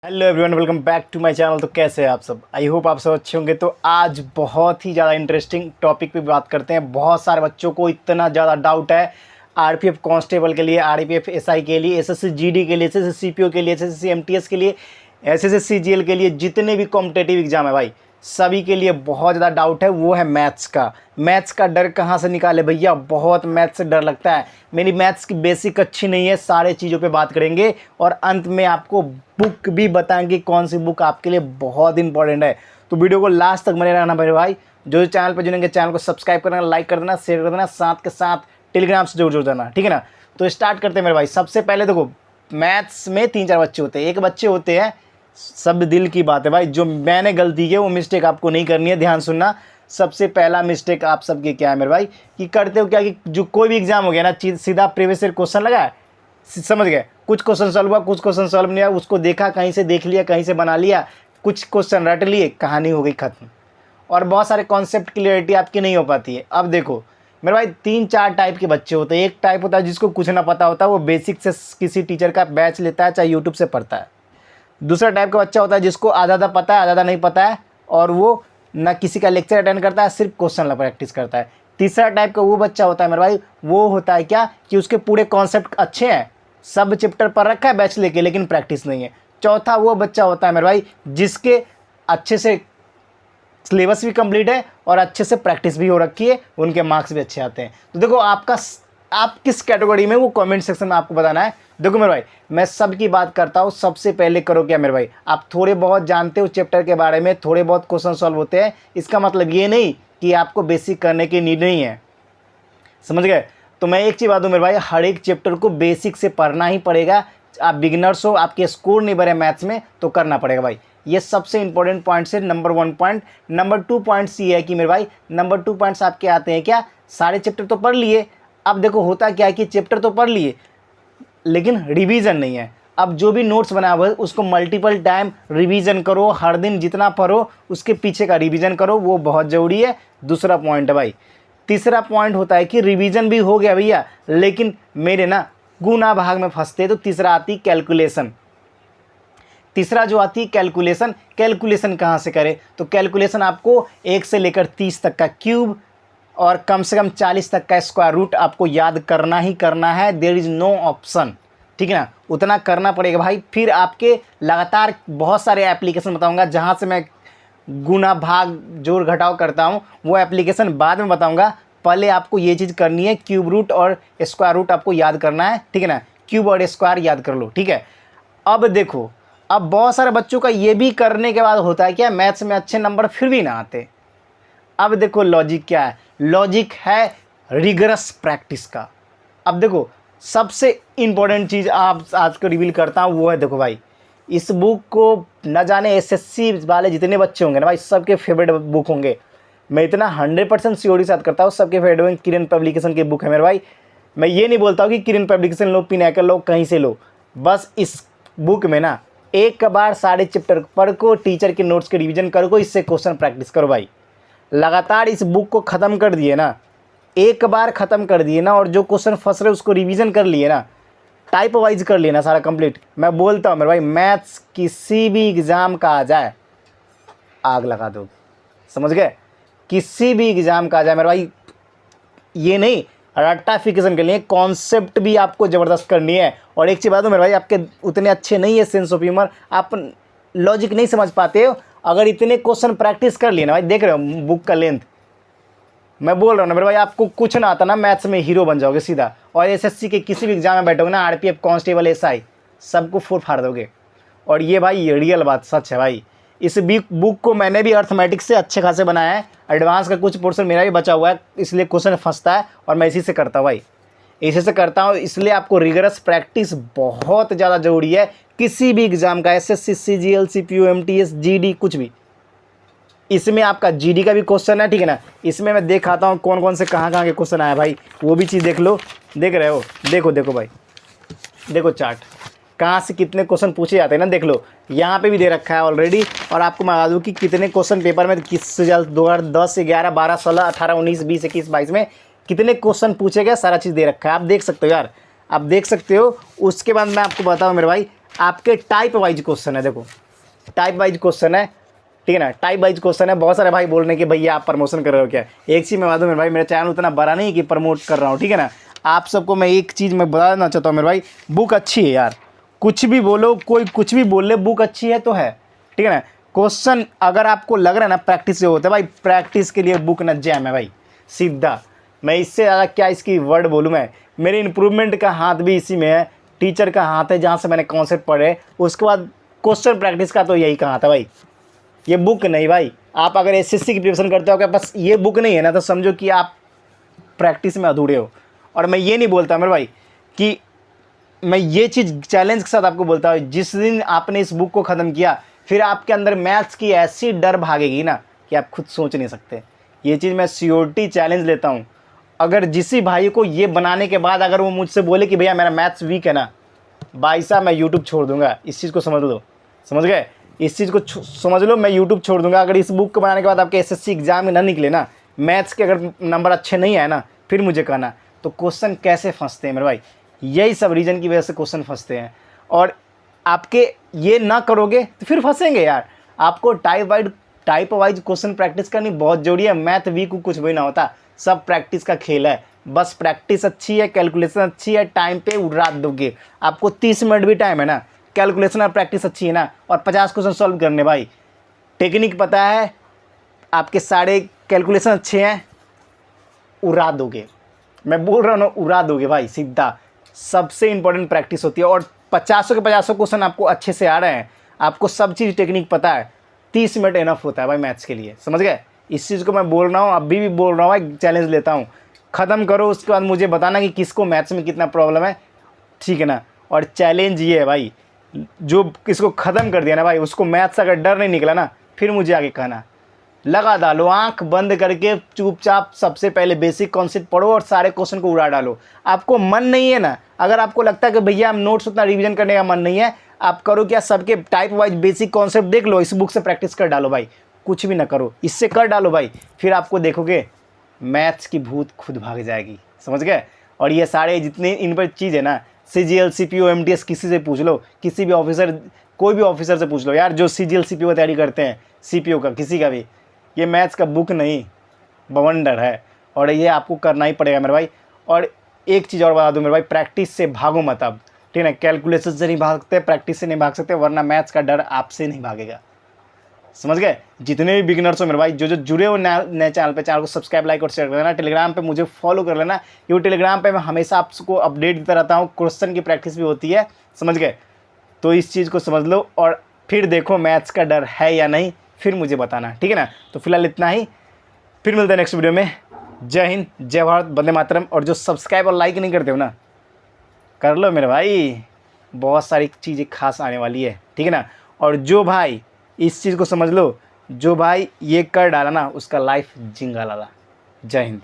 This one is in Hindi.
Hello everyone, welcome back to my channel. तो कैसे हैं आप सब? आई होप आप सब अच्छे होंगे। तो आज बहुत ही ज़्यादा इंटरेस्टिंग टॉपिक पे बात करते हैं। बहुत सारे बच्चों को इतना ज़्यादा डाउट है आरपीएफ कांस्टेबल के लिए, आरपीएफ एसआई के लिए, एसएससी जीडी के लिए, एसएससी सीपीओ के लिए, एसएससी एमटीएस के लिए, एसएससी सीजीएल के लिए, जितने भी कॉम्पिटेटिव एग्जाम है भाई सभी के लिए बहुत ज़्यादा डाउट है। वो है मैथ्स का। मैथ्स का डर कहाँ से निकाले भैया? बहुत मैथ्स से डर लगता है। मेरी मैथ्स की बेसिक अच्छी नहीं है। सारे चीज़ों पे बात करेंगे और अंत में आपको बुक भी बताएंगे कौन सी बुक आपके लिए बहुत इंपॉर्टेंट है। तो वीडियो को लास्ट तक बने रहना मेरे भाई। जो चैनल पर जुड़ेंगे चैनल को सब्सक्राइब करना, लाइक कर देना, शेयर कर देना, साथ के साथ टेलीग्राम से जोड़ देना, ठीक है ना। तो स्टार्ट करते हैं मेरे भाई। सबसे पहले देखो, मैथ्स में 3-4 बच्चे होते हैं। एक बच्चे होते हैं, सब दिल की बात है भाई, जो मैंने गलती की वो मिस्टेक आपको नहीं करनी है। ध्यान सुनना। सबसे पहला मिस्टेक आप सबके क्या है मेरे भाई कि करते हो क्या कि जो कोई भी एग्जाम हो गया ना, सीधा प्रीवियस ईयर क्वेश्चन लगा है, समझ गए, कुछ क्वेश्चन सॉल्व हुआ, कुछ क्वेश्चन सॉल्व नहीं हुआ, उसको देखा, कहीं से देख लिया, कहीं से बना लिया, कुछ क्वेश्चन रट लिए, कहानी हो गई खत्म। और बहुत सारे कॉन्सेप्ट क्लियरिटी आपकी नहीं हो पाती है। अब देखो मेरे भाई, 3-4 टाइप के बच्चे होते हैं। एक टाइप होता है जिसको कुछ ना पता होता है, वो बेसिक से किसी टीचर का बैच लेता है, चाहे यूट्यूब से पढ़ता है। दूसरा टाइप का बच्चा होता है जिसको आधा आधा पता है, आधा आधा नहीं पता है, और वो ना किसी का लेक्चर अटेंड करता है, सिर्फ क्वेश्चन प्रैक्टिस करता है। तीसरा टाइप का वो बच्चा होता है मेरे भाई, वो होता है क्या कि उसके पूरे कॉन्सेप्ट अच्छे हैं, सब चैप्टर पर रखा है बैच लेके, लेकिन प्रैक्टिस नहीं है। चौथा वो बच्चा होता है मेरे भाई जिसके अच्छे से सिलेबस भी कंप्लीट है और अच्छे से प्रैक्टिस भी हो रखी है, उनके मार्क्स भी अच्छे आते हैं। तो देखो आप किस कैटेगरी में, वो कमेंट सेक्शन में आपको बताना है। देखो मेरे भाई, मैं सबकी बात करता हूँ। सबसे पहले करो क्या मेरे भाई, आप थोड़े बहुत जानते हो चैप्टर के बारे में, थोड़े बहुत क्वेश्चन सॉल्व होते हैं, इसका मतलब ये नहीं कि आपको बेसिक करने की नीड नहीं है, समझ गए। तो मैं एक चीज़ बात हूँ मेरे भाई, हर एक चैप्टर को बेसिक से पढ़ना ही पड़ेगा। आप बिगिनर्स हो, आपके स्कोर नहीं बढ़े मैथ्स में, तो करना पड़ेगा भाई। ये सबसे इंपॉर्टेंट पॉइंट्स है। Number 1 point. नंबर 2 पॉइंट्स ये है कि मेरे भाई, नंबर 2 पॉइंट्स आपके आते हैं क्या, सारे चैप्टर तो पढ़ लिए। अब देखो होता क्या है कि चैप्टर तो पढ़ लिए लेकिन रिवीजन नहीं है। अब जो भी नोट्स बना हुआ है उसको मल्टीपल टाइम रिवीजन करो। हर दिन जितना पढ़ो उसके पीछे का रिवीजन करो, वो बहुत ज़रूरी है। दूसरा पॉइंट है भाई। तीसरा पॉइंट होता है कि रिवीजन भी हो गया भैया, लेकिन मेरे ना गुना भाग में फंसते। तो तीसरा आती कैलकुलेशन। तीसरा जो आती है कैलकुलेशन। कैलकुलेशन कहाँ से करें? तो कैलकुलेशन आपको 1 से लेकर 30 तक का क्यूब और कम से कम 40 तक का स्क्वायर रूट आपको याद करना ही करना है। देयर इज़ नो ऑप्शन, ठीक है ना। उतना करना पड़ेगा भाई। फिर आपके लगातार बहुत सारे एप्लीकेशन बताऊंगा जहाँ से मैं गुना भाग जोड़ घटाव करता हूँ, वो एप्लीकेशन बाद में बताऊंगा। पहले आपको ये चीज़ करनी है, क्यूब रूट और स्क्वायर रूट आपको याद करना है, ठीक है ना। क्यूब और स्क्वायर याद कर लो, ठीक है। अब देखो, अब बहुत सारे बच्चों का ये भी करने के बाद होता है क्या, मैथ्स में अच्छे नंबर फिर भी ना आते। अब देखो लॉजिक क्या है, लॉजिक है रिगरस प्रैक्टिस का। अब देखो सबसे इंपॉर्टेंट चीज़ आप आज को रिवील करता हूँ, वो है देखो भाई, इस बुक को न जाने एसएससी वाले जितने बच्चे होंगे ना भाई, सबके फेवरेट बुक होंगे। मैं इतना 100% श्योरिटी साथ करता हूँ सबके फेवरेट होंगे। किरण पब्लिकेशन की बुक है मेरे भाई। मैं ये नहीं बोलता हूँ कि किरण पब्लिकेशन लो, पिनाकल लो, कहीं से लो, बस इस बुक में ना एक बार सारे चैप्टर पढ़ को, टीचर के नोट्स के रिविजन करो, इससे क्वेश्चन प्रैक्टिस करो भाई। लगातार इस बुक को ख़त्म कर दिए ना, एक बार ख़त्म कर दिए ना, और जो क्वेश्चन फंस रहे उसको रिवीजन कर लिए ना, टाइप वाइज कर लिए ना सारा कंप्लीट। मैं बोलता हूँ मेरे भाई, मैथ्स किसी भी एग्ज़ाम का आ जाए आग लगा दो, समझ गए। किसी भी एग्ज़ाम का आ जाए मेरे भाई, ये नहीं रट्टाफिकेशन के लिए, कॉन्सेप्ट भी आपको ज़बरदस्त करनी है। और एक चीज़ बात हो मेरे भाई, आपके उतने अच्छे नहीं है सेंस ऑफ ह्यूमर, आप लॉजिक नहीं समझ पाते हो। अगर इतने क्वेश्चन प्रैक्टिस कर लिए ना भाई, देख रहे हो बुक का लेंथ, मैं बोल रहा हूँ ना मेरे भाई, आपको कुछ ना आता ना, मैथ्स में हीरो बन जाओगे सीधा। और एसएससी के किसी भी एग्जाम में बैठोगे ना, आरपीएफ कांस्टेबल एसआई सबको फुल फाड़ दोगे। और ये भाई ये रियल बात सच है भाई। इस बुक को मैंने भी अर्थमेटिक्स से अच्छे खासे बनाया है, एडवांस का कुछ पोर्शन मेरा भी बचा हुआ है, इसलिए क्वेश्चन फंसता है और मैं इसी से करता हूँ भाई, इसी से करता हूँ। इसलिए आपको रिगरस प्रैक्टिस बहुत ज़्यादा ज़रूरी है किसी भी एग्ज़ाम का, SSC, CGL, CPO, MTS, GD, कुछ भी। इसमें आपका जीडी का भी क्वेश्चन है, ठीक है ना। इसमें मैं दिखाता हूँ कौन कौन से कहाँ कहाँ के क्वेश्चन आए भाई, वो भी चीज़ देख लो। देख रहे हो, देखो देखो भाई, देखो चार्ट कहाँ से कितने क्वेश्चन पूछे जाते हैं ना, देख लो। यहाँ पे भी दे रखा है ऑलरेडी। और आपको मैं बता दूँ कि कितने क्वेश्चन पेपर में किससे जल्द 2010, 11, 12, 16, 18, 19, 20, 21, 22 में कितने क्वेश्चन पूछे गए, सारा चीज़ दे रखा है। आप देख सकते हो यार, आप देख सकते हो। उसके बाद मैं आपको बताऊँ मेरे भाई, आपके टाइप वाइज क्वेश्चन है, देखो टाइप वाइज क्वेश्चन है, ठीक है ना, टाइप वाइज क्वेश्चन है। बहुत सारे भाई बोल रहे हैं कि भैया आप प्रमोशन कर रहे हो क्या। एक चीज़ मैं बता दूँ मेरे भाई, मेरा चैनल उतना बड़ा नहीं कि प्रमोट कर रहा हूँ, ठीक है ना। आप सबको मैं एक चीज़ मैं बता देना चाहता हूँ मेरे भाई, बुक अच्छी है यार, कुछ भी बोलो, कोई कुछ भी बोल ले, बुक अच्छी है तो है, ठीक है ना। क्वेश्चन अगर आपको लग रहा है ना प्रैक्टिस से होता है भाई, प्रैक्टिस के लिए बुक न जैम है भाई, सीधा। मैं इससे ज़्यादा क्या इसकी वर्ड बोलूँ मैं, मेरे इम्प्रूवमेंट का हाथ भी इसी में है, टीचर का हाथ है जहाँ से मैंने कॉन्सेप्ट पढ़े, उसके बाद क्वेश्चन प्रैक्टिस का तो यही कहा था भाई, ये बुक नहीं भाई। आप अगर एसएससी की प्रिपरेशन करते हो क्या बस ये बुक नहीं है ना, तो समझो कि आप प्रैक्टिस में अधूरे हो। और मैं ये नहीं बोलता मेरे भाई कि मैं ये चीज़ चैलेंज के साथ आपको बोलता हूँ, जिस दिन आपने इस बुक को ख़त्म किया फिर आपके अंदर मैथ्स की ऐसी डर भागेगी ना कि आप खुद सोच नहीं सकते। ये चीज़ मैं श्योरिटी चैलेंज लेता हूँ। अगर जिसी भाई को ये बनाने के बाद अगर वो मुझसे बोले कि भैया मेरा मैथ्स वीक है ना, भाई साहब मैं यूट्यूब छोड़ दूंगा, इस चीज़ को समझ लो, समझ गए, इस चीज़ को समझ लो, मैं यूट्यूब छोड़ दूंगा अगर इस बुक को बनाने के बाद आपके एसएससी एग्जाम में ना निकले ना, मैथ्स के अगर नंबर अच्छे नहीं आए ना, फिर मुझे कहना। तो क्वेश्चन कैसे फंसते हैं मेरे भाई, यही सब रीज़न की वजह से क्वेश्चन फंसते हैं। और आपके ये ना करोगे तो फिर फंसेंगे यार। आपको टाइप वाइज क्वेश्चन प्रैक्टिस करनी बहुत जरूरी है। मैथ वीक कुछ भी ना होता, सब प्रैक्टिस का खेल है। बस प्रैक्टिस अच्छी है, कैलकुलेशन अच्छी है, टाइम पे उड़ा दोगे। आपको 30 मिनट भी टाइम है ना, कैलकुलेशन और प्रैक्टिस अच्छी है ना, और 50 क्वेश्चन सॉल्व करने भाई, टेक्निक पता है, आपके सारे कैलकुलेशन अच्छे हैं, उड़ा दोगे। मैं बोल रहा हूँ ना, उड़ा दोगे भाई सीधा। सबसे इंपॉर्टेंट प्रैक्टिस होती है। और 50 के 50 क्वेश्चन आपको अच्छे से आ रहे हैं, आपको सब चीज़ टेक्निक पता है, 30 मिनट इनफ होता है भाई मैथ्स के लिए, समझ गए। इस चीज़ को मैं बोल रहा हूँ, अभी भी बोल रहा हूँ भाई, चैलेंज लेता हूँ। ख़त्म करो, उसके बाद मुझे बताना कि किसको मैथ्स में कितना प्रॉब्लम है, ठीक है ना। और चैलेंज ये है भाई, जो इसको ख़त्म कर दिया ना भाई, उसको मैथ्स अगर डर नहीं निकला ना, फिर मुझे आगे कहना। लगा डालो, आंख बंद करके चुपचाप सबसे पहले बेसिक कॉन्सेप्ट पढ़ो और सारे क्वेश्चन को उड़ा डालो। आपको मन नहीं है ना, अगर आपको लगता है कि भैया हम नोट्स उतना रिवीजन करने का मन नहीं है, आप करो क्या, सबके टाइप वाइज बेसिक कॉन्सेप्ट देख लो, इस बुक से प्रैक्टिस कर डालो भाई, कुछ भी ना करो, इससे कर डालो भाई, फिर आपको देखोगे मैथ्स की भूत खुद भाग जाएगी, समझ गए। और ये सारे जितने इन पर चीज़ है ना, CGL CPO MTS किसी से पूछ लो, किसी भी ऑफिसर, कोई भी ऑफिसर से पूछ लो यार, जो CGL CPO की तैयारी करते हैं, CPO का, किसी का भी, ये मैथ्स का बुक नहीं, बवंडर है। और ये आपको करना ही पड़ेगा मेरे भाई। और एक चीज़ और बता दूं मेरे भाई, प्रैक्टिस से भागो मत अब, ठीक है। कैलकुलेशन से नहीं भाग सकते, प्रैक्टिस से नहीं भाग सकते, वरना मैथ्स का डर आपसे नहीं भागेगा, समझ गए। जितने भी बिगिनर्स हो मेरे भाई, जो जो जुड़े हो नए चैनल पे, चैनल को सब्सक्राइब, लाइक और शेयर कर देना। टेलीग्राम पे मुझे फॉलो कर लेना, क्योंकि टेलीग्राम पे मैं हमेशा आपको अपडेट देता रहता हूँ, क्वेश्चन की प्रैक्टिस भी होती है, समझ गए। तो इस चीज़ को समझ लो और फिर देखो मैथ्स का डर है या नहीं, फिर मुझे बताना, ठीक है ना। तो फिलहाल इतना ही, फिर मिलते हैं नेक्स्ट वीडियो में। जय हिंद, जय भारत, वंदे मातरम। और जो सब्सक्राइब और लाइक नहीं करते हो ना, कर लो मेरे भाई, बहुत सारी चीज़ें खास आने वाली है, ठीक है ना। और जो भाई इस चीज़ को समझ लो, जो भाई ये कर डाला ना, उसका लाइफ जिंगा लाला। जय हिंद।